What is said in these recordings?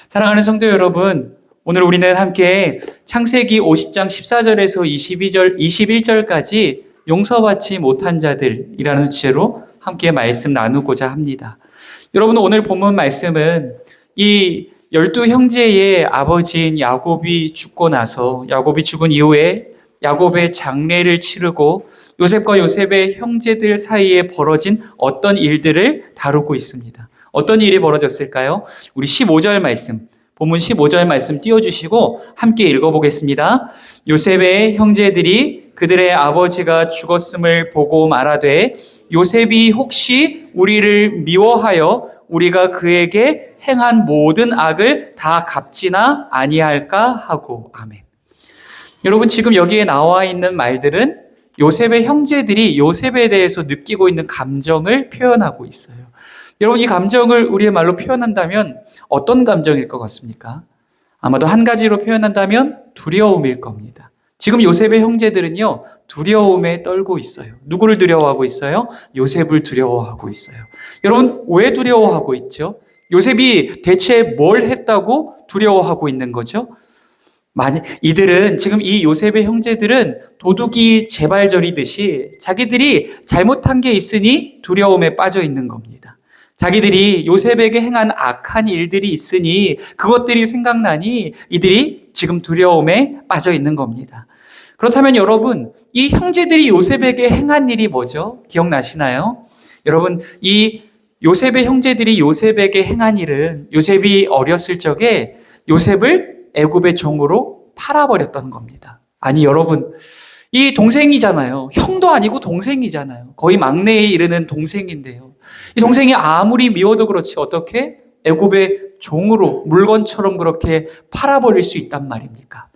사랑하는 성도 여러분, 오늘 우리는 함께 창세기 50장 14절에서 21절까지 용서받지 못한 자들이라는 주제로 함께 말씀 나누고자 합니다. 여러분, 오늘 본문 말씀은 이 12형제의 아버지인 야곱이 죽고 나서 야곱이 죽은 이후에 야곱의 장례를 치르고 요셉과 요셉의 형제들 사이에 벌어진 어떤 일들을 다루고 있습니다. 어떤 일이 벌어졌을까요? 우리 15절 말씀, 본문 15절 말씀 띄워주시고 함께 읽어보겠습니다. 요셉의 형제들이 그들의 아버지가 죽었음을 보고 말하되 요셉이 혹시 우리를 미워하여 우리가 그에게 행한 모든 악을 다 갚지나 아니할까 하고. 아멘. 여러분, 지금 여기에 나와 있는 말들은 요셉의 형제들이 요셉에 대해서 느끼고 있는 감정을 표현하고 있어요. 여러분, 이 감정을 우리의 말로 표현한다면 어떤 감정일 것 같습니까? 아마도 한 가지로 표현한다면 두려움일 겁니다. 지금 요셉의 형제들은요, 두려움에 떨고 있어요. 누구를 두려워하고 있어요? 요셉을 두려워하고 있어요. 여러분, 왜 두려워하고 있죠? 요셉이 대체 뭘 했다고 두려워하고 있는 거죠? 이들은, 지금 이 요셉의 형제들은 도둑이 재발저리듯이 자기들이 잘못한 게 있으니 두려움에 빠져 있는 겁니다. 자기들이 요셉에게 행한 악한 일들이 있으니 그것들이 생각나니 이들이 지금 두려움에 빠져 있는 겁니다. 그렇다면 여러분, 이 형제들이 요셉에게 행한 일이 뭐죠? 기억나시나요? 여러분, 이 요셉의 형제들이 요셉에게 행한 일은 요셉이 어렸을 적에 요셉을 애굽의 종으로 팔아버렸던 겁니다. 아니, 여러분, 이 동생이잖아요. 형도 아니고 동생이잖아요. 거의 막내에 이르는 동생인데요. 이 동생이 아무리 미워도 그렇지 어떻게 애굽의 종으로 물건처럼 그렇게 팔아버릴 수 있단 말입니까?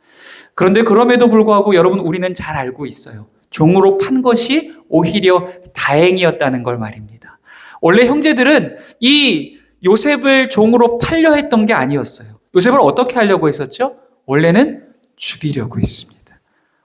그런데 그럼에도 불구하고 여러분, 우리는 잘 알고 있어요. 종으로 판 것이 오히려 다행이었다는 걸 말입니다. 원래 형제들은 이 요셉을 종으로 팔려 했던 게 아니었어요. 요셉을 어떻게 하려고 했었죠? 원래는 죽이려고 했습니다.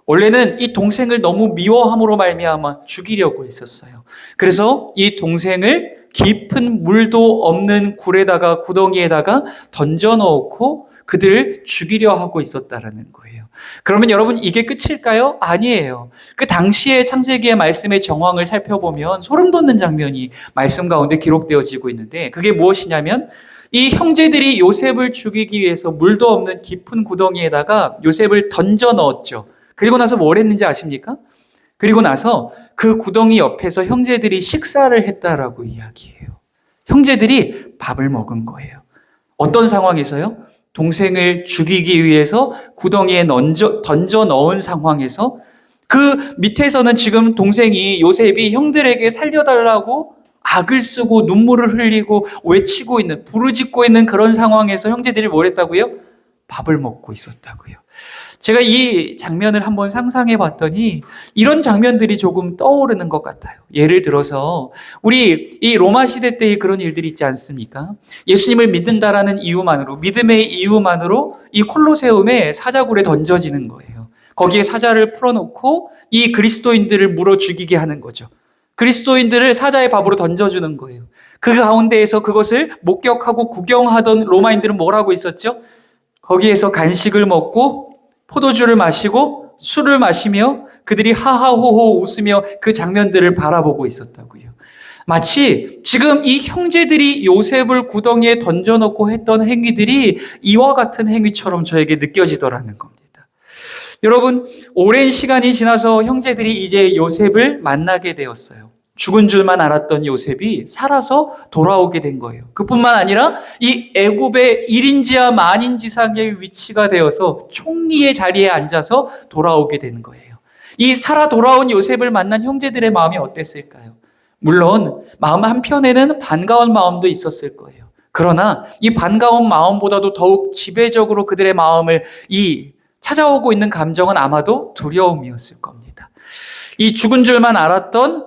원래는 이 동생을 너무 미워함으로 말미암아 죽이려고 했었어요. 그래서 이 동생을 깊은 물도 없는 굴에다가, 구덩이에다가 던져 넣고 그들을 죽이려 하고 있었다라는 거예요. 그러면 여러분, 이게 끝일까요? 아니에요. 그 당시의 창세기의 말씀의 정황을 살펴보면 소름 돋는 장면이 말씀 가운데 기록되어지고 있는데, 그게 무엇이냐면 이 형제들이 요셉을 죽이기 위해서 물도 없는 깊은 구덩이에다가 요셉을 던져 넣었죠. 그리고 나서 뭘 했는지 아십니까? 그리고 나서 그 구덩이 옆에서 형제들이 식사를 했다라고 이야기해요. 형제들이 밥을 먹은 거예요. 어떤 상황에서요? 동생을 죽이기 위해서 구덩이에 던져 넣은 상황에서 그 밑에서는 지금 동생이 요셉이 형들에게 살려달라고 악을 쓰고 눈물을 흘리고 외치고 있는, 부르짖고 있는 그런 상황에서 형제들이 뭘 했다고요? 밥을 먹고 있었다고요. 제가 이 장면을 한번 상상해 봤더니 이런 장면들이 조금 떠오르는 것 같아요. 예를 들어서 우리 이 로마 시대 때의 그런 일들이 있지 않습니까? 예수님을 믿는다라는 이유만으로, 믿음의 이유만으로 이 콜로세움에 사자굴에 던져지는 거예요. 거기에 사자를 풀어놓고 이 그리스도인들을 물어 죽이게 하는 거죠. 그리스도인들을 사자의 밥으로 던져주는 거예요. 그 가운데에서 그것을 목격하고 구경하던 로마인들은 뭘 하고 있었죠? 거기에서 간식을 먹고 포도주를 마시고 술을 마시며 그들이 하하호호 웃으며 그 장면들을 바라보고 있었다고요. 마치 지금 이 형제들이 요셉을 구덩이에 던져놓고 했던 행위들이 이와 같은 행위처럼 저에게 느껴지더라는 겁니다. 여러분, 오랜 시간이 지나서 형제들이 이제 요셉을 만나게 되었어요. 죽은 줄만 알았던 요셉이 살아서 돌아오게 된 거예요. 그뿐만 아니라 이 애굽의 1인지하 만인지상의 위치가 되어서 총리의 자리에 앉아서 돌아오게 되는 거예요. 이 살아 돌아온 요셉을 만난 형제들의 마음이 어땠을까요? 물론 마음 한편에는 반가운 마음도 있었을 거예요. 그러나 이 반가운 마음보다도 더욱 지배적으로 그들의 마음을 찾아오고 있는 감정은 아마도 두려움이었을 겁니다. 이 죽은 줄만 알았던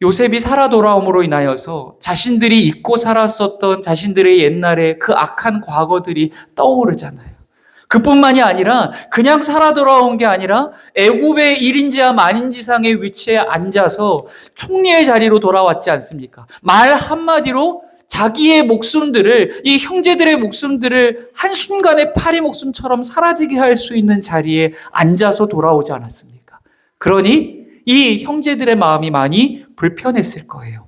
요셉이 살아 돌아옴으로 인하여서 자신들이 잊고 살았었던 자신들의 옛날의 그 악한 과거들이 떠오르잖아요. 그뿐만이 아니라 그냥 살아 돌아온 게 아니라 애굽의 1인지하 만인지상의 위치에 앉아서 총리의 자리로 돌아왔지 않습니까? 말 한마디로 자기의 목숨들을, 이 형제들의 목숨들을 한순간에 파리 목숨처럼 사라지게 할 수 있는 자리에 앉아서 돌아오지 않았습니까? 그러니 이 형제들의 마음이 많이 불편했을 거예요.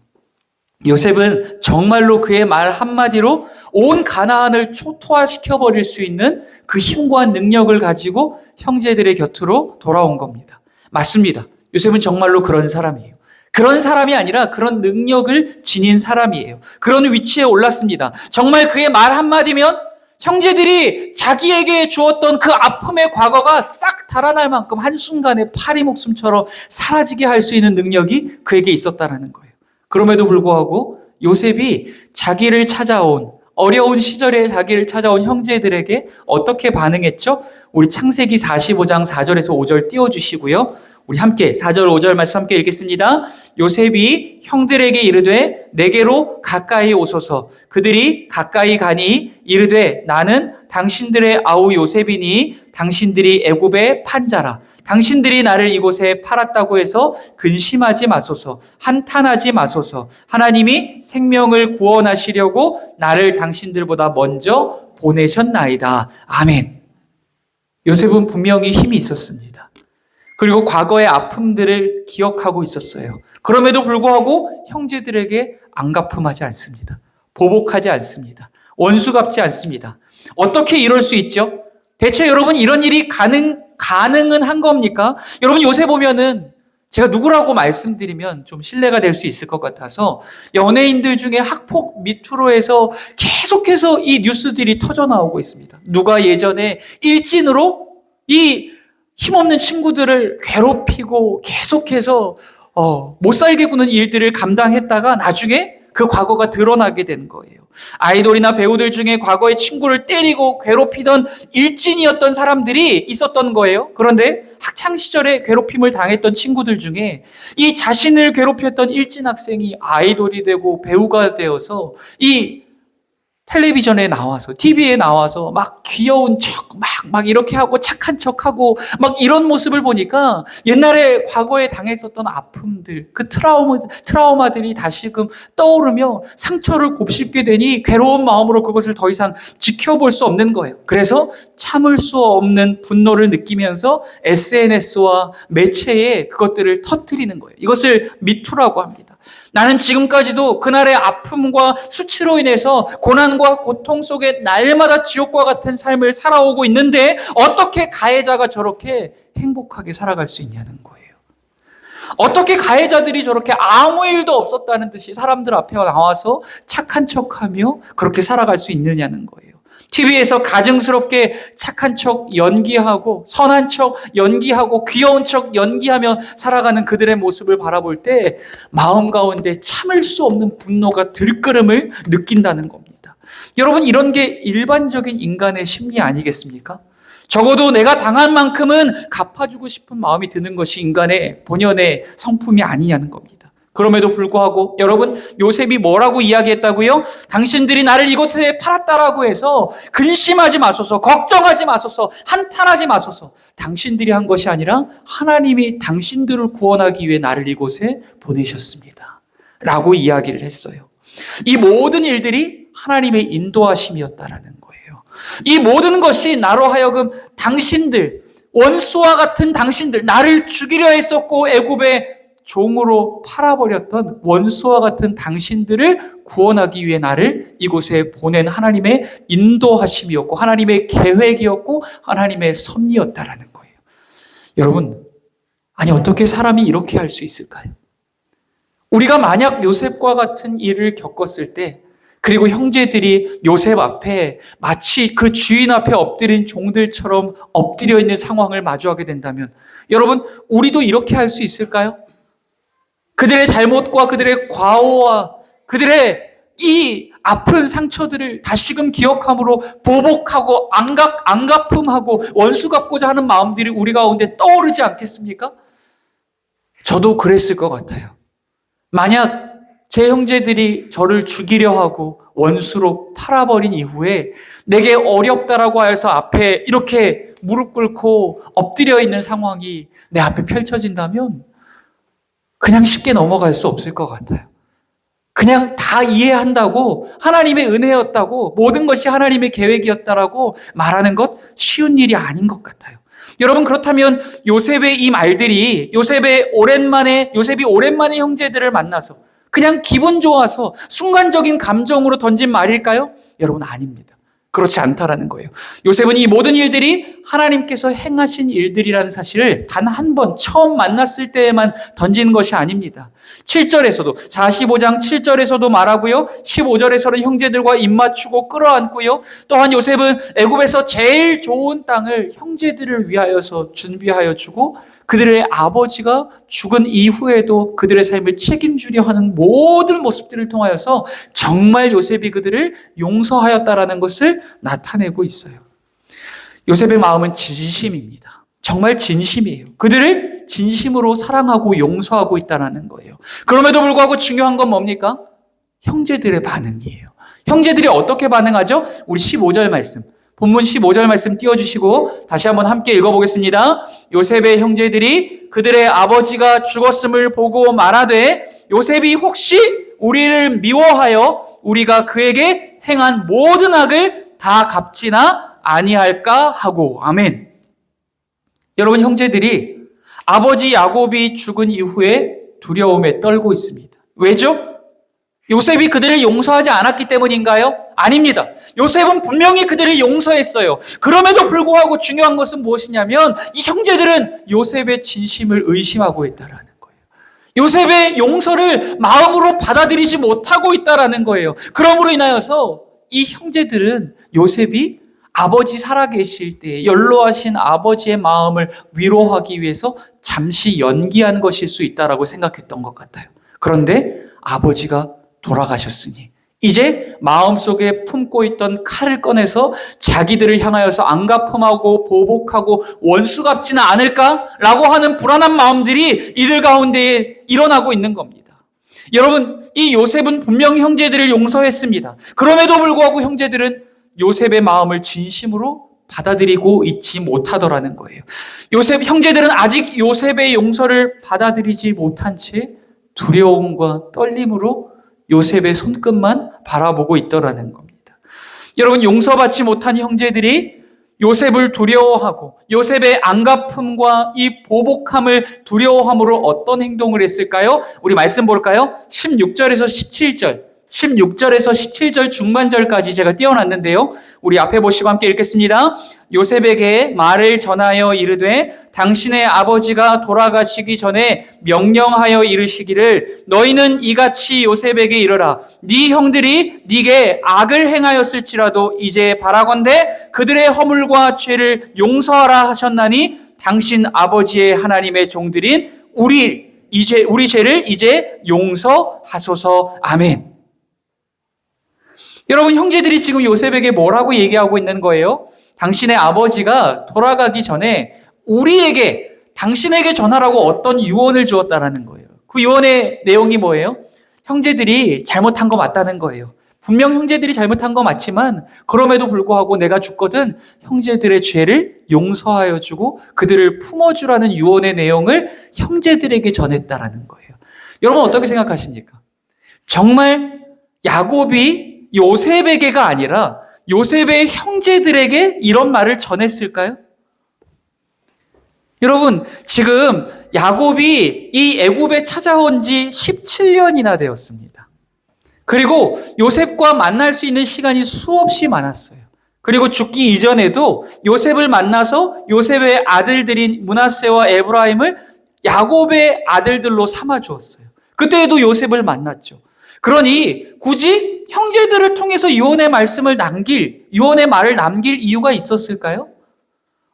요셉은 정말로 그의 말 한마디로 온 가나안을 초토화시켜버릴 수 있는 그 힘과 능력을 가지고 형제들의 곁으로 돌아온 겁니다. 맞습니다. 요셉은 정말로 그런 사람이에요. 그런 사람이 아니라 그런 능력을 지닌 사람이에요. 그런 위치에 올랐습니다. 정말 그의 말 한마디면 형제들이 자기에게 주었던 그 아픔의 과거가 싹 달아날 만큼 한순간에 파리 목숨처럼 사라지게 할 수 있는 능력이 그에게 있었다는 거예요. 그럼에도 불구하고 요셉이 자기를 찾아온, 어려운 시절에 자기를 찾아온 형제들에게 어떻게 반응했죠? 우리 창세기 45장 4절에서 5절 띄워주시고요. 우리 함께 4절 5절 말씀 함께 읽겠습니다. 요셉이 형들에게 이르되 내게로 가까이 오소서. 그들이 가까이 가니 이르되 나는 당신들의 아우 요셉이니 당신들이 애굽의 판자라. 당신들이 나를 이곳에 팔았다고 해서 근심하지 마소서. 한탄하지 마소서. 하나님이 생명을 구원하시려고 나를 당신들보다 먼저 보내셨나이다. 아멘. 요셉은 분명히 힘이 있었습니다. 그리고 과거의 아픔들을 기억하고 있었어요. 그럼에도 불구하고 형제들에게 안갚음하지 않습니다. 보복하지 않습니다. 원수 갚지 않습니다. 어떻게 이럴 수 있죠? 대체 여러분 이런 일이 가능은 한 겁니까? 여러분 요새 보면은 제가 누구라고 말씀드리면 좀 신뢰가 될 수 있을 것 같아서 연예인들 중에 학폭 미투로 해서 계속해서 이 뉴스들이 터져 나오고 있습니다. 누가 예전에 일진으로 이 힘없는 친구들을 괴롭히고 계속해서 못 살게 구는 일들을 감당했다가 나중에 그 과거가 드러나게 된 거예요. 아이돌이나 배우들 중에 과거에 친구를 때리고 괴롭히던 일진이었던 사람들이 있었던 거예요. 그런데 학창시절에 괴롭힘을 당했던 친구들 중에 이 자신을 괴롭혔던 일진 학생이 아이돌이 되고 배우가 되어서 이 텔레비전에 나와서, TV에 나와서 막 귀여운 척, 막 이렇게 하고 착한 척 하고 막 이런 모습을 보니까 옛날에 과거에 당했었던 아픔들, 그 트라우마들이 다시금 떠오르며 상처를 곱씹게 되니 괴로운 마음으로 그것을 더 이상 지켜볼 수 없는 거예요. 그래서 참을 수 없는 분노를 느끼면서 SNS와 매체에 그것들을 터뜨리는 거예요. 이것을 미투라고 합니다. 나는 지금까지도 그날의 아픔과 수치로 인해서 고난과 고통 속에 날마다 지옥과 같은 삶을 살아오고 있는데 어떻게 가해자가 저렇게 행복하게 살아갈 수 있냐는 거예요. 어떻게 가해자들이 저렇게 아무 일도 없었다는 듯이 사람들 앞에 나와서 착한 척하며 그렇게 살아갈 수 있느냐는 거예요. TV에서 가증스럽게 착한 척 연기하고 선한 척 연기하고 귀여운 척 연기하며 살아가는 그들의 모습을 바라볼 때 마음 가운데 참을 수 없는 분노가 들끓음을 느낀다는 겁니다. 여러분 이런 게 일반적인 인간의 심리 아니겠습니까? 적어도 내가 당한 만큼은 갚아주고 싶은 마음이 드는 것이 인간의 본연의 성품이 아니냐는 겁니다. 그럼에도 불구하고 여러분 요셉이 뭐라고 이야기했다고요? 당신들이 나를 이곳에 팔았다라고 해서 근심하지 마소서, 걱정하지 마소서, 한탄하지 마소서. 당신들이 한 것이 아니라 하나님이 당신들을 구원하기 위해 나를 이곳에 보내셨습니다. 라고 이야기를 했어요. 이 모든 일들이 하나님의 인도하심이었다라는 거예요. 이 모든 것이 나로 하여금 당신들, 원수와 같은 당신들, 나를 죽이려 했었고 애굽의 종으로 팔아버렸던 원수와 같은 당신들을 구원하기 위해 나를 이곳에 보낸 하나님의 인도하심이었고 하나님의 계획이었고 하나님의 섭리였다라는 거예요. 여러분, 아니 어떻게 사람이 이렇게 할 수 있을까요? 우리가 만약 요셉과 같은 일을 겪었을 때 그리고 형제들이 요셉 앞에 마치 그 주인 앞에 엎드린 종들처럼 엎드려 있는 상황을 마주하게 된다면 여러분, 우리도 이렇게 할 수 있을까요? 그들의 잘못과 그들의 과오와 그들의 이 아픈 상처들을 다시금 기억함으로 보복하고 안갚음하고 원수 갚고자 하는 마음들이 우리 가운데 떠오르지 않겠습니까? 저도 그랬을 것 같아요. 만약 제 형제들이 저를 죽이려 하고 원수로 팔아버린 이후에 내게 어렵다라고 해서 앞에 이렇게 무릎 꿇고 엎드려 있는 상황이 내 앞에 펼쳐진다면 그냥 쉽게 넘어갈 수 없을 것 같아요. 그냥 다 이해한다고, 하나님의 은혜였다고, 모든 것이 하나님의 계획이었다라고 말하는 것 쉬운 일이 아닌 것 같아요. 여러분, 그렇다면 요셉의 이 말들이 요셉이 오랜만에 형제들을 만나서 그냥 기분 좋아서 순간적인 감정으로 던진 말일까요? 여러분, 아닙니다. 그렇지 않다라는 거예요. 요셉은 이 모든 일들이 하나님께서 행하신 일들이라는 사실을 단 한 번 처음 만났을 때에만 던지는 것이 아닙니다. 7절에서도 45장 7절에서도 말하고요. 15절에서는 형제들과 입맞추고 끌어안고요. 또한 요셉은 애굽에서 제일 좋은 땅을 형제들을 위하여서 준비하여 주고 그들의 아버지가 죽은 이후에도 그들의 삶을 책임지려 하는 모든 모습들을 통하여서 정말 요셉이 그들을 용서하였다라는 것을 나타내고 있어요. 요셉의 마음은 진심입니다. 정말 진심이에요. 그들을 진심으로 사랑하고 용서하고 있다는 거예요. 그럼에도 불구하고 중요한 건 뭡니까? 형제들의 반응이에요. 형제들이 어떻게 반응하죠? 우리 15절 말씀, 본문 15절 말씀 띄워주시고 다시 한번 함께 읽어보겠습니다. 요셉의 형제들이 그들의 아버지가 죽었음을 보고 말하되 요셉이 혹시 우리를 미워하여 우리가 그에게 행한 모든 악을 다 갚지나 아니할까 하고. 아멘. 여러분, 형제들이 아버지 야곱이 죽은 이후에 두려움에 떨고 있습니다. 왜죠? 요셉이 그들을 용서하지 않았기 때문인가요? 아닙니다. 요셉은 분명히 그들을 용서했어요. 그럼에도 불구하고 중요한 것은 무엇이냐면 이 형제들은 요셉의 진심을 의심하고 있다라는 거예요. 요셉의 용서를 마음으로 받아들이지 못하고 있다라는 거예요. 그러므로 인하여서 이 형제들은 요셉이 아버지 살아계실 때 연로하신 아버지의 마음을 위로하기 위해서 잠시 연기한 것일 수 있다라고 생각했던 것 같아요. 그런데 아버지가 돌아가셨으니 이제 마음속에 품고 있던 칼을 꺼내서 자기들을 향하여서 안갚음하고 보복하고 원수 갚지는 않을까라고 하는 불안한 마음들이 이들 가운데에 일어나고 있는 겁니다. 여러분, 이 요셉은 분명히 형제들을 용서했습니다. 그럼에도 불구하고 형제들은 요셉의 마음을 진심으로 받아들이고 있지 못하더라는 거예요. 형제들은 아직 요셉의 용서를 받아들이지 못한 채 두려움과 떨림으로 요셉의 손끝만 바라보고 있더라는 겁니다. 여러분, 용서받지 못한 형제들이 요셉을 두려워하고 요셉의 안갚음과 이 보복함을 두려워함으로 어떤 행동을 했을까요? 우리 말씀 볼까요? 16절에서 17절. 16절에서 17절 중반절까지 제가 띄워놨는데요. 우리 앞에 보시고 함께 읽겠습니다. 요셉에게 말을 전하여 이르되 당신의 아버지가 돌아가시기 전에 명령하여 이르시기를 너희는 이같이 요셉에게 이르라. 네 형들이 네게 악을 행하였을지라도 이제 바라건대 그들의 허물과 죄를 용서하라 하셨나니 당신 아버지의 하나님의 종들인 우리 죄를 이제 용서하소서. 아멘. 여러분, 형제들이 지금 요셉에게 뭐라고 얘기하고 있는 거예요? 당신의 아버지가 돌아가기 전에 당신에게 전하라고 어떤 유언을 주었다라는 거예요. 그 유언의 내용이 뭐예요? 형제들이 잘못한 거 맞다는 거예요. 분명 형제들이 잘못한 거 맞지만 그럼에도 불구하고 내가 죽거든 형제들의 죄를 용서하여 주고 그들을 품어주라는 유언의 내용을 형제들에게 전했다라는 거예요. 여러분, 어떻게 생각하십니까? 정말 야곱이 요셉에게가 아니라 요셉의 형제들에게 이런 말을 전했을까요? 여러분, 지금 야곱이 이 애굽에 찾아온 지 17년이나 되었습니다. 그리고 요셉과 만날 수 있는 시간이 수없이 많았어요. 그리고 죽기 이전에도 요셉을 만나서 요셉의 아들들인 므낫세와 에브라임을 야곱의 아들들로 삼아 주었어요. 그때에도 요셉을 만났죠. 그러니 굳이 형제들을 통해서 유언의 말을 남길 이유가 있었을까요?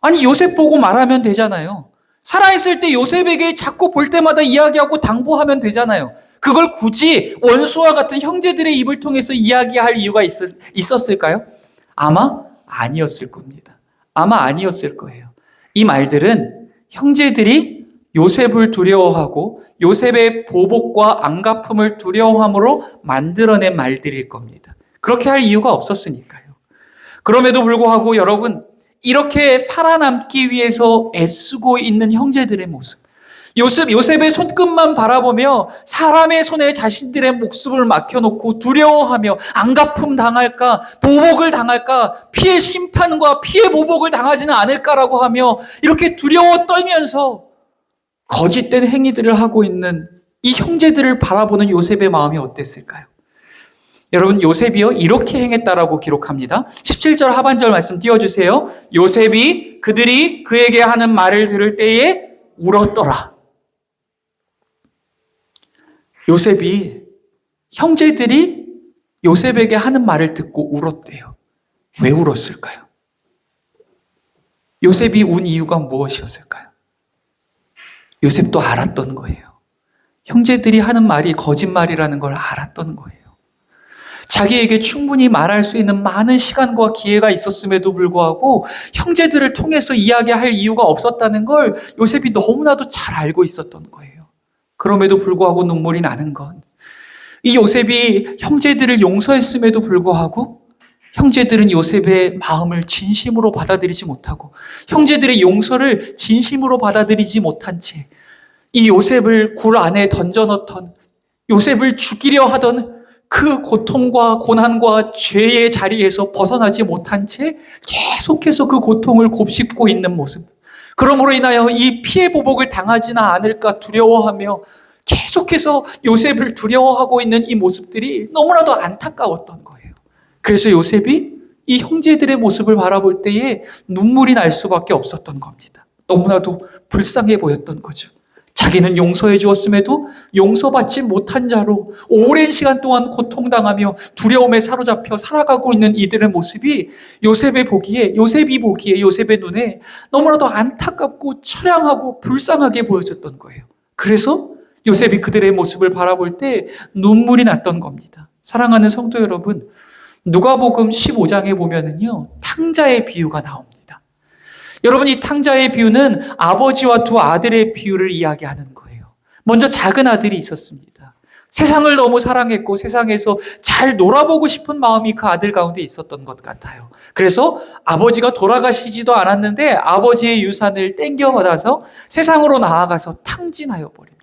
아니, 요셉 보고 말하면 되잖아요. 살아있을 때 요셉에게 자꾸 볼 때마다 이야기하고 당부하면 되잖아요. 그걸 굳이 원수와 같은 형제들의 입을 통해서 이야기할 이유가 있었을까요? 아마 아니었을 겁니다. 아마 아니었을 거예요. 이 말들은 형제들이 요셉을 두려워하고 요셉의 보복과 안갚음을 두려워함으로 만들어낸 말들일 겁니다. 그렇게 할 이유가 없었으니까요. 그럼에도 불구하고 여러분, 이렇게 살아남기 위해서 애쓰고 있는 형제들의 모습, 요셉의 손끝만 바라보며 사람의 손에 자신들의 목숨을 맡겨놓고 두려워하며 안갚음 당할까, 보복을 당할까, 피해 심판과 피해 보복을 당하지는 않을까라고 하며 이렇게 두려워 떨면서 거짓된 행위들을 하고 있는 이 형제들을 바라보는 요셉의 마음이 어땠을까요? 여러분, 요셉이요 이렇게 행했다라고 기록합니다. 17절 하반절 말씀 띄워주세요. 요셉이 그들이 그에게 하는 말을 들을 때에 울었더라. 요셉이 형제들이 요셉에게 하는 말을 듣고 울었대요. 왜 울었을까요? 요셉이 운 이유가 무엇이었을까요? 요셉도 알았던 거예요. 형제들이 하는 말이 거짓말이라는 걸 알았던 거예요. 자기에게 충분히 말할 수 있는 많은 시간과 기회가 있었음에도 불구하고 형제들을 통해서 이야기할 이유가 없었다는 걸 요셉이 너무나도 잘 알고 있었던 거예요. 그럼에도 불구하고 눈물이 나는 건 이 요셉이 형제들을 용서했음에도 불구하고 형제들은 요셉의 마음을 진심으로 받아들이지 못하고 형제들의 용서를 진심으로 받아들이지 못한 채 이 요셉을 굴 안에 던져넣던 요셉을 죽이려 하던 그 고통과 고난과 죄의 자리에서 벗어나지 못한 채 계속해서 그 고통을 곱씹고 있는 모습. 그러므로 인하여 이 피해 보복을 당하지는 않을까 두려워하며 계속해서 요셉을 두려워하고 있는 이 모습들이 너무나도 안타까웠던 거예요. 그래서 요셉이 이 형제들의 모습을 바라볼 때에 눈물이 날 수밖에 없었던 겁니다. 너무나도 불쌍해 보였던 거죠. 자기는 용서해 주었음에도 용서받지 못한 자로 오랜 시간 동안 고통당하며 두려움에 사로잡혀 살아가고 있는 이들의 모습이 요셉이 보기에 요셉의 눈에 너무나도 안타깝고 처량하고 불쌍하게 보여졌던 거예요. 그래서 요셉이 그들의 모습을 바라볼 때 눈물이 났던 겁니다. 사랑하는 성도 여러분, 누가복음 15장에 보면은요, 탕자의 비유가 나옵니다. 여러분, 이 탕자의 비유는 아버지와 두 아들의 비유를 이야기하는 거예요. 먼저 작은 아들이 있었습니다. 세상을 너무 사랑했고 세상에서 잘 놀아보고 싶은 마음이 그 아들 가운데 있었던 것 같아요. 그래서 아버지가 돌아가시지도 않았는데 아버지의 유산을 땡겨받아서 세상으로 나아가서 탕진하여 버립니다.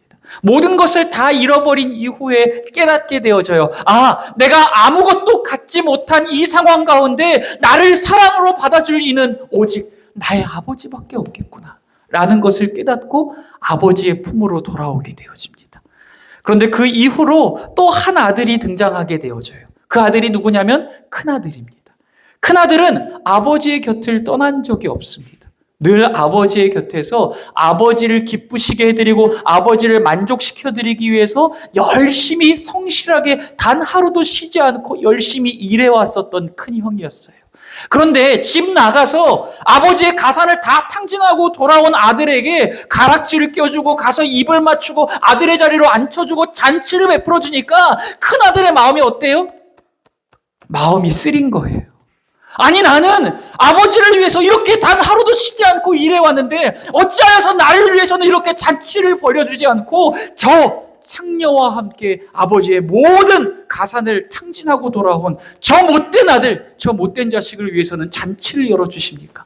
모든 것을 다 잃어버린 이후에 깨닫게 되어져요. 아, 내가 아무것도 갖지 못한 이 상황 가운데 나를 사랑으로 받아줄 이는 오직 나의 아버지밖에 없겠구나 라는 것을 깨닫고 아버지의 품으로 돌아오게 되어집니다. 그런데 그 이후로 또 한 아들이 등장하게 되어져요. 그 아들이 누구냐면 큰아들입니다. 큰아들은 아버지의 곁을 떠난 적이 없습니다. 늘 아버지의 곁에서 아버지를 기쁘시게 해드리고 아버지를 만족시켜드리기 위해서 열심히 성실하게 단 하루도 쉬지 않고 열심히 일해왔었던 큰 형이었어요. 그런데 집 나가서 아버지의 가산을 다 탕진하고 돌아온 아들에게 가락지를 껴주고 가서 입을 맞추고 아들의 자리로 앉혀주고 잔치를 베풀어주니까 큰아들의 마음이 어때요? 마음이 쓰린 거예요. 아니, 나는 아버지를 위해서 이렇게 단 하루도 쉬지 않고 일해왔는데 어찌하여서 나를 위해서는 이렇게 잔치를 벌여주지 않고 저 창녀와 함께 아버지의 모든 가산을 탕진하고 돌아온 저 못된 아들, 저 못된 자식을 위해서는 잔치를 열어주십니까?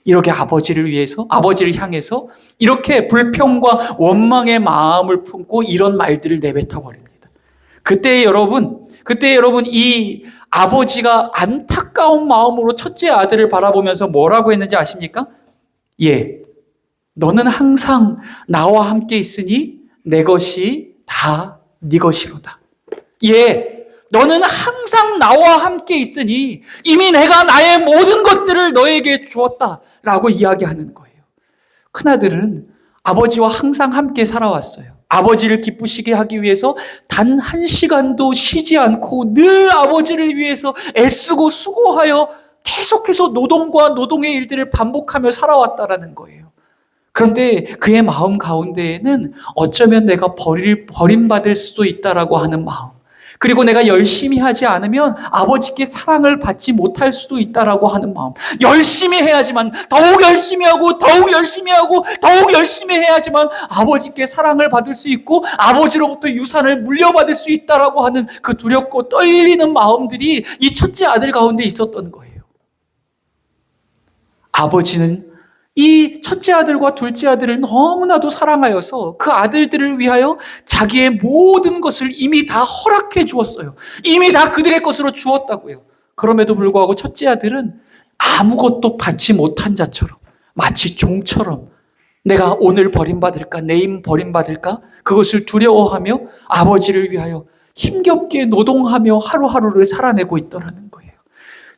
이렇게 아버지를 향해서 이렇게 불평과 원망의 마음을 품고 이런 말들을 내뱉어 버립니다. 그때 여러분 이 아버지가 안타까운 마음으로 첫째 아들을 바라보면서 뭐라고 했는지 아십니까? 너는 항상 나와 함께 있으니 내 것이 다 네 것이로다. 너는 항상 나와 함께 있으니 이미 내가 나의 모든 것들을 너에게 주었다라고 이야기하는 거예요. 큰아들은 아버지와 항상 함께 살아왔어요. 아버지를 기쁘시게 하기 위해서 단 한 시간도 쉬지 않고 늘 아버지를 위해서 애쓰고 수고하여 계속해서 노동과 노동의 일들을 반복하며 살아왔다라는 거예요. 그런데 그의 마음 가운데에는 어쩌면 내가 버림받을 수도 있다라고 하는 마음, 그리고 내가 열심히 하지 않으면 아버지께 사랑을 받지 못할 수도 있다라고 하는 마음, 열심히 해야지만 더욱 열심히 하고 더욱 열심히 하고 더욱 열심히 해야지만 아버지께 사랑을 받을 수 있고 아버지로부터 유산을 물려받을 수 있다라고 하는 그 두렵고 떨리는 마음들이 이 첫째 아들 가운데 있었던 거예요. 아버지는 이 첫째 아들과 둘째 아들을 너무나도 사랑하여서 그 아들들을 위하여 자기의 모든 것을 이미 다 허락해 주었어요. 이미 다 그들의 것으로 주었다고요. 그럼에도 불구하고 첫째 아들은 아무것도 받지 못한 자처럼, 마치 종처럼 내가 오늘 버림받을까, 내일 버림받을까, 그것을 두려워하며 아버지를 위하여 힘겹게 노동하며 하루하루를 살아내고 있더라는 거예요.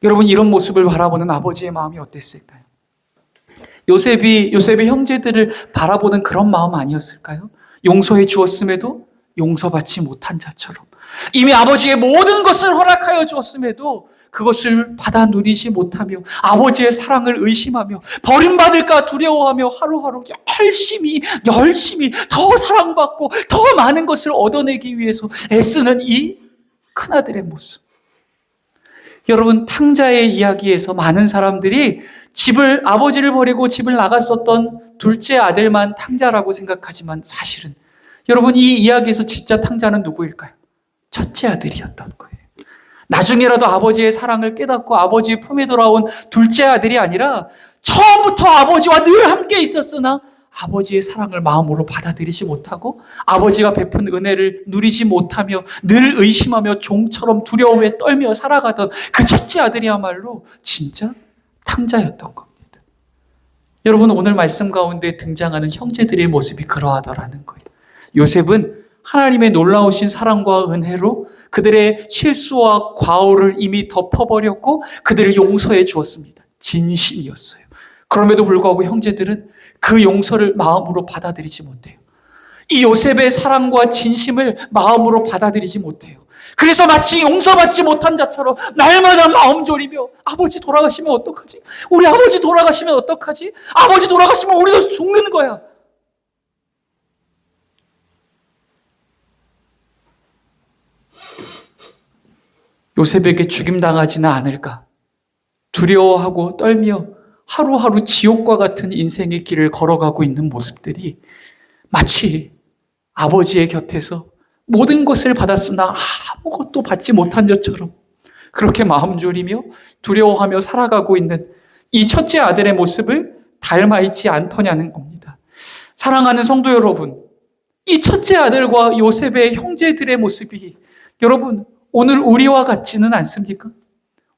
여러분, 이런 모습을 바라보는 아버지의 마음이 어땠을까요? 요셉의 형제들을 바라보는 그런 마음 아니었을까요? 용서해 주었음에도 용서받지 못한 자처럼, 이미 아버지의 모든 것을 허락하여 주었음에도 그것을 받아 누리지 못하며 아버지의 사랑을 의심하며 버림받을까 두려워하며 하루하루 열심히 더 사랑받고 더 많은 것을 얻어내기 위해서 애쓰는 이 큰아들의 모습. 여러분, 탕자의 이야기에서 많은 사람들이 아버지를 버리고 집을 나갔었던 둘째 아들만 탕자라고 생각하지만 사실은 여러분, 이 이야기에서 진짜 탕자는 누구일까요? 첫째 아들이었던 거예요. 나중에라도 아버지의 사랑을 깨닫고 아버지의 품에 돌아온 둘째 아들이 아니라 처음부터 아버지와 늘 함께 있었으나 아버지의 사랑을 마음으로 받아들이지 못하고 아버지가 베푼 은혜를 누리지 못하며 늘 의심하며 종처럼 두려움에 떨며 살아가던 그 첫째 아들이야말로 진짜 탕자였던 겁니다. 여러분, 오늘 말씀 가운데 등장하는 형제들의 모습이 그러하더라는 거예요. 요셉은 하나님의 놀라우신 사랑과 은혜로 그들의 실수와 과오를 이미 덮어버렸고 그들을 용서해 주었습니다. 진심이었어요. 그럼에도 불구하고 형제들은 그 용서를 마음으로 받아들이지 못해요. 이 요셉의 사랑과 진심을 마음으로 받아들이지 못해요. 그래서 마치 용서받지 못한 자처럼 날마다 마음 졸이며 아버지 돌아가시면 어떡하지? 우리 아버지 돌아가시면 어떡하지? 아버지 돌아가시면 우리도 죽는 거야. 요셉에게 죽임당하지는 않을까 두려워하고 떨며 하루하루 지옥과 같은 인생의 길을 걸어가고 있는 모습들이 마치 아버지의 곁에서 모든 것을 받았으나 아무것도 받지 못한 자처럼 그렇게 마음 졸이며 두려워하며 살아가고 있는 이 첫째 아들의 모습을 닮아 있지 않더냐는 겁니다. 사랑하는 성도 여러분, 이 첫째 아들과 요셉의 형제들의 모습이 여러분 오늘 우리와 같지는 않습니까?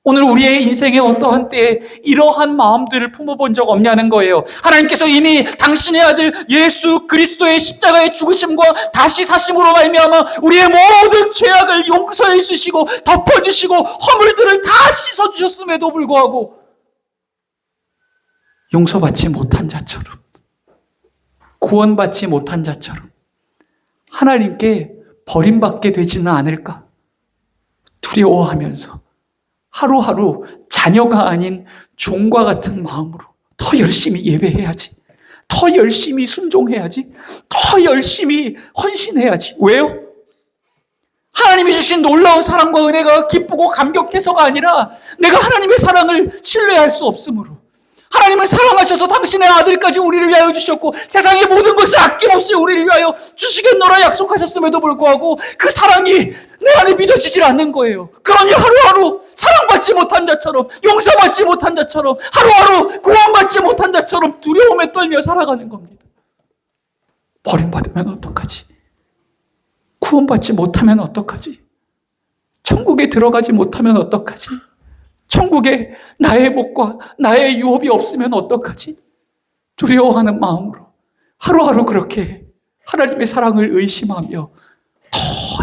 오늘 우리의 인생의 어떠한 때에 이러한 마음들을 품어본 적 없냐는 거예요. 하나님께서 이미 당신의 아들 예수 그리스도의 십자가의 죽으심과 다시 사심으로 말미암아 우리의 모든 죄악을 용서해 주시고 덮어주시고 허물들을 다 씻어주셨음에도 불구하고 용서받지 못한 자처럼, 구원받지 못한 자처럼 하나님께 버림받게 되지는 않을까 두려워하면서 하루하루 자녀가 아닌 종과 같은 마음으로 더 열심히 예배해야지, 더 열심히 순종해야지, 더 열심히 헌신해야지. 왜요? 하나님이 주신 놀라운 사랑과 은혜가 기쁘고 감격해서가 아니라 내가 하나님의 사랑을 신뢰할 수 없으므로, 하나님을 사랑하셔서 당신의 아들까지 우리를 위하여 주셨고 세상의 모든 것을 아낌없이 우리를 위하여 주시겠노라 약속하셨음에도 불구하고 그 사랑이 내 안에 믿어지질 않는 거예요. 그러니 하루하루 사랑받지 못한 자처럼, 용서받지 못한 자처럼, 하루하루 구원받지 못한 자처럼 두려움에 떨며 살아가는 겁니다. 버림받으면 어떡하지? 구원받지 못하면 어떡하지? 천국에 들어가지 못하면 어떡하지? 천국에 나의 복과 나의 유업이 없으면 어떡하지? 두려워하는 마음으로 하루하루 그렇게 하나님의 사랑을 의심하며 더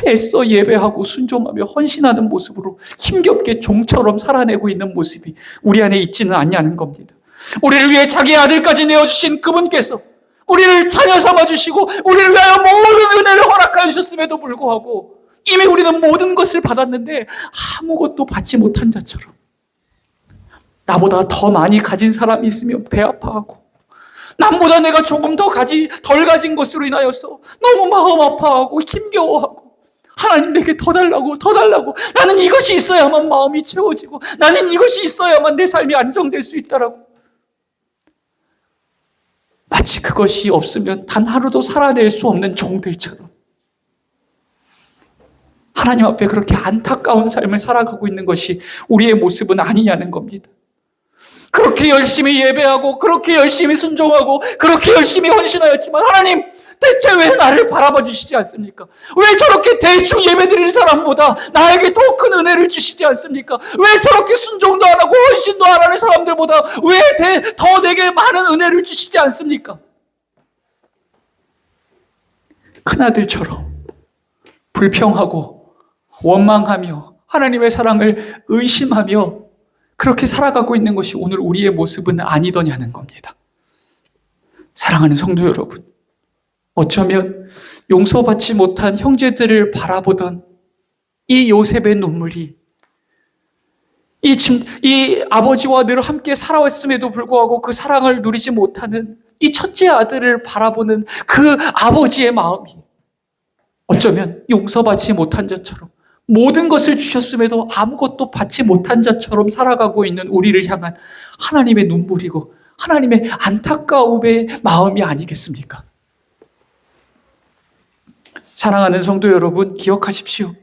애써 예배하고 순종하며 헌신하는 모습으로 힘겹게 종처럼 살아내고 있는 모습이 우리 안에 있지는 않냐는 겁니다. 우리를 위해 자기의 아들까지 내어주신 그분께서 우리를 자녀 삼아주시고 우리를 위하여 모든 은혜를 허락하여 주셨음에도 불구하고 이미 우리는 모든 것을 받았는데 아무것도 받지 못한 자처럼 나보다 더 많이 가진 사람이 있으면 배 아파하고 남보다 내가 조금 덜 가진 것으로 인하여서 너무 마음 아파하고 힘겨워하고 하나님 내게 더 달라고 나는 이것이 있어야만 마음이 채워지고 나는 이것이 있어야만 내 삶이 안정될 수 있다라고 마치 그것이 없으면 단 하루도 살아낼 수 없는 종들처럼 하나님 앞에 그렇게 안타까운 삶을 살아가고 있는 것이 우리의 모습은 아니냐는 겁니다. 그렇게 열심히 예배하고 그렇게 열심히 순종하고 그렇게 열심히 헌신하였지만 하나님 대체 왜 나를 바라봐 주시지 않습니까? 왜 저렇게 대충 예배드리는 사람보다 나에게 더 큰 은혜를 주시지 않습니까? 왜 저렇게 순종도 안 하고 헌신도 안 하는 사람들보다 왜 더 내게 많은 은혜를 주시지 않습니까? 큰아들처럼 불평하고 원망하며 하나님의 사랑을 의심하며 그렇게 살아가고 있는 것이 오늘 우리의 모습은 아니더냐는 겁니다. 사랑하는 성도 여러분, 어쩌면 용서받지 못한 형제들을 바라보던 이 요셉의 눈물이 이 아버지와 늘 함께 살아왔음에도 불구하고 그 사랑을 누리지 못하는 이 첫째 아들을 바라보는 그 아버지의 마음이 어쩌면 용서받지 못한 자처럼 모든 것을 주셨음에도 아무것도 받지 못한 자처럼 살아가고 있는 우리를 향한 하나님의 눈물이고 하나님의 안타까움의 마음이 아니겠습니까? 사랑하는 성도 여러분, 기억하십시오.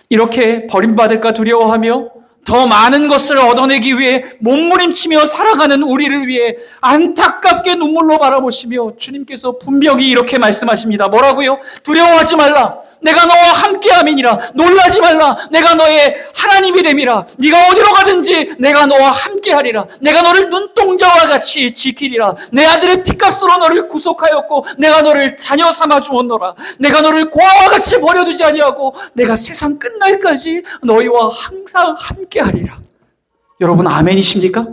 이렇게 버림받을까 두려워하며 더 많은 것을 얻어내기 위해 몸부림치며 살아가는 우리를 위해 안타깝게 눈물로 바라보시며 주님께서 분명히 이렇게 말씀하십니다. 뭐라고요? 두려워하지 말라. 내가 너와 함께함이니라. 놀라지 말라. 내가 너의 하나님이 됨이라. 네가 어디로 가든지 내가 너와 함께하리라. 내가 너를 눈동자와 같이 지키리라. 내 아들의 피값으로 너를 구속하였고 내가 너를 자녀 삼아 주었노라. 내가 너를 고아와 같이 버려두지 아니하고 내가 세상 끝날까지 너희와 항상 함께하리라. 여러분 아멘이십니까?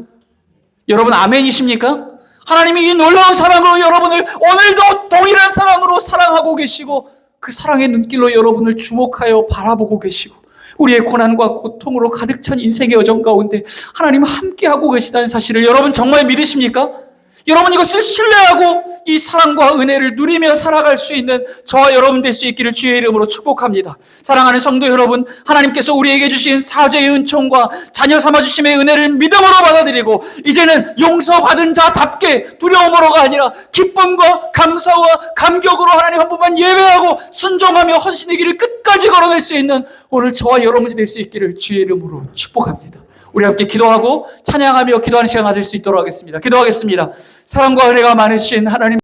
여러분 아멘이십니까? 하나님이 이 놀라운 사랑으로 여러분을 오늘도 동일한 사랑으로 사랑하고 계시고 그 사랑의 눈길로 여러분을 주목하여 바라보고 계시고 우리의 고난과 고통으로 가득 찬 인생의 여정 가운데 하나님 함께하고 계시다는 사실을 여러분 정말 믿으십니까? 여러분 이것을 신뢰하고 이 사랑과 은혜를 누리며 살아갈 수 있는 저와 여러분 될 수 있기를 주의 이름으로 축복합니다. 사랑하는 성도 여러분, 하나님께서 우리에게 주신 사죄의 은총과 자녀 삼아주심의 은혜를 믿음으로 받아들이고 이제는 용서받은 자답게 두려움으로가 아니라 기쁨과 감사와 감격으로 하나님 한 번만 예배하고 순종하며 헌신의 길을 끝까지 걸어낼 수 있는 오늘 저와 여러분이 될 수 있기를 주의 이름으로 축복합니다. 우리 함께 기도하고 찬양하며 기도하는 시간 가질 수 있도록 하겠습니다. 기도하겠습니다. 사랑과 은혜가 많으신 하나님